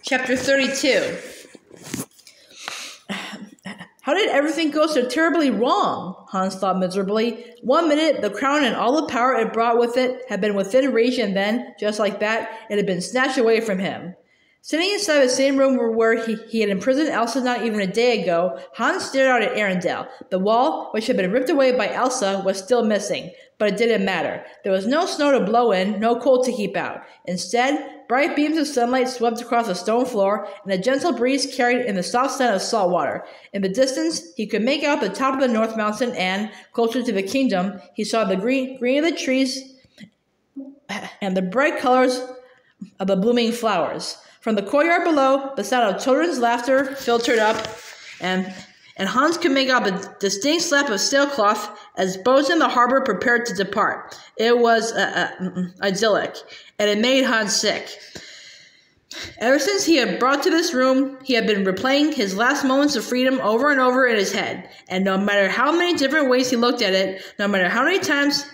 Chapter 32. How did everything go so terribly wrong? Hans thought miserably. 1 minute, the crown and all the power it brought with it had been within reach, and then, just like that, it had been snatched away from him. Sitting inside the same room where he had imprisoned Elsa not even a day ago, Hans stared out at Arendelle. The wall, which had been ripped away by Elsa, was still missing, but it didn't matter. There was no snow to blow in, no cold to keep out. Instead, bright beams of sunlight swept across the stone floor, and a gentle breeze carried in the soft scent of salt water. In the distance, he could make out the top of the North Mountain, and, closer to the kingdom, he saw the green of the trees and the bright colors of the blooming flowers. From the courtyard below, the sound of children's laughter filtered up, and Hans could make out the distinct slap of sailcloth as boats in the harbor prepared to depart. It was idyllic, and it made Hans sick. Ever since he had brought to this room, he had been replaying his last moments of freedom over and over in his head, and no matter how many different ways he looked at it, no matter how many times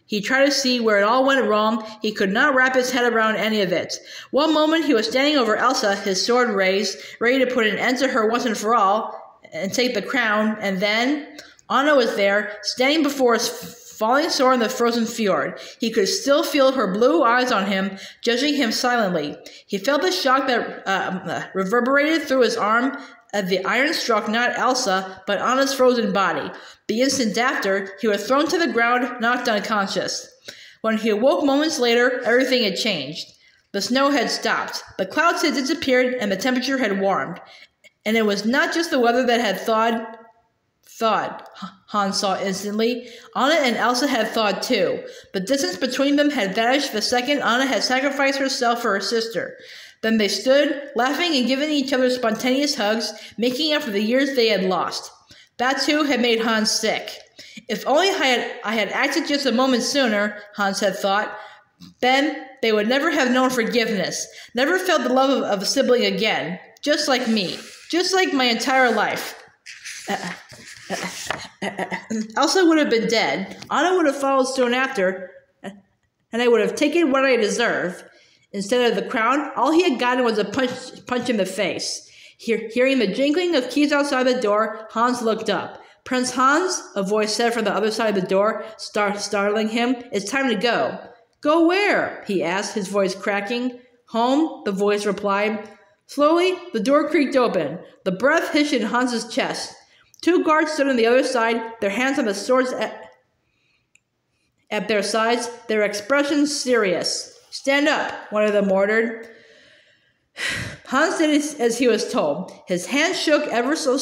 he tried to see where it all went wrong, he could not wrap his head around any of it. One moment he was standing over Elsa, his sword raised, ready to put an end to her once and for all, and take the crown, and then Anna was there, standing before his falling sword in the frozen fjord. He could still feel her blue eyes on him, judging him silently. He felt the shock that reverberated through his arm as the iron struck not Elsa, but Anna's frozen body. The instant after, he was thrown to the ground, knocked unconscious. When he awoke moments later, everything had changed. The snow had stopped, the clouds had disappeared, and the temperature had warmed. And it was not just the weather that had thawed, Hans saw instantly. Anna and Elsa had thawed too. The distance between them had vanished the second Anna had sacrificed herself for her sister. Then they stood, laughing and giving each other spontaneous hugs, making up for the years they had lost. That too had made Hans sick. If only I had acted just a moment sooner, Hans had thought, then they would never have known forgiveness, never felt the love of a sibling again, just like me, just like my entire life. Elsa would have been dead, Anna would have followed soon after, and I would have taken what I deserved. Instead of the crown, all he had gotten was a punch in the face. Hearing the jingling of keys outside the door, Hans looked up. "Prince Hans," a voice said from the other side of the door, startling him. "It's time to go." "Go where?" he asked, his voice cracking. "Home," the voice replied. Slowly, the door creaked open. The breath hissed in Hans's chest. 2 guards stood on the other side, their hands on the swords at their sides, their expressions serious. "Stand up," one of them ordered. Hans did as he was told. His hands shook ever so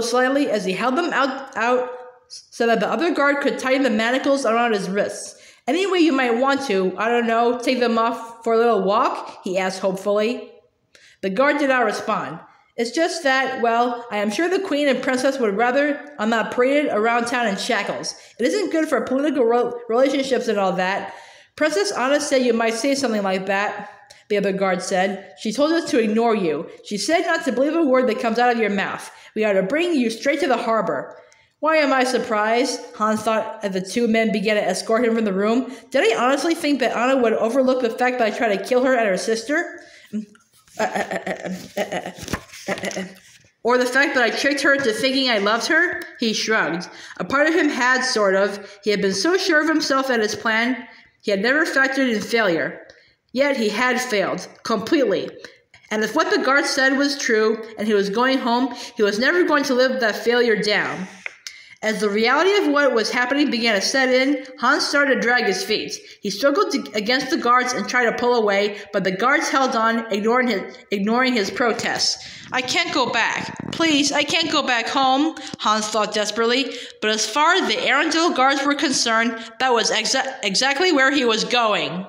slightly as he held them out so that the other guard could tighten the manacles around his wrists. "Any way you might want to, I don't know, take them off for a little walk?" he asked hopefully. The guard did not respond. "It's just that, well, I am sure the queen and princess would rather I'm not paraded around town in shackles. It isn't good for political relationships and all that." "Princess Anna said you might say something like that," the other guard said. "She told us to ignore you. She said not to believe a word that comes out of your mouth. We are to bring you straight to the harbor." "Why am I surprised?" Hans thought as the 2 men began to escort him from the room. "Did I honestly think that Anna would overlook the fact that I tried to kill her and her sister? Or the fact that I tricked her into thinking I loved her?" He shrugged. A part of him had, sort of. He had been so sure of himself and his plan. He had never factored in failure. Yet he had failed, completely. And if what the guard said was true, and he was going home, he was never going to live that failure down. As the reality of what was happening began to set in, Hans started to drag his feet. He struggled against the guards and tried to pull away, but the guards held on, ignoring his protests. "I can't go back. Please, I can't go back home," Hans thought desperately. But as far as the Arendelle guards were concerned, that was exactly where he was going.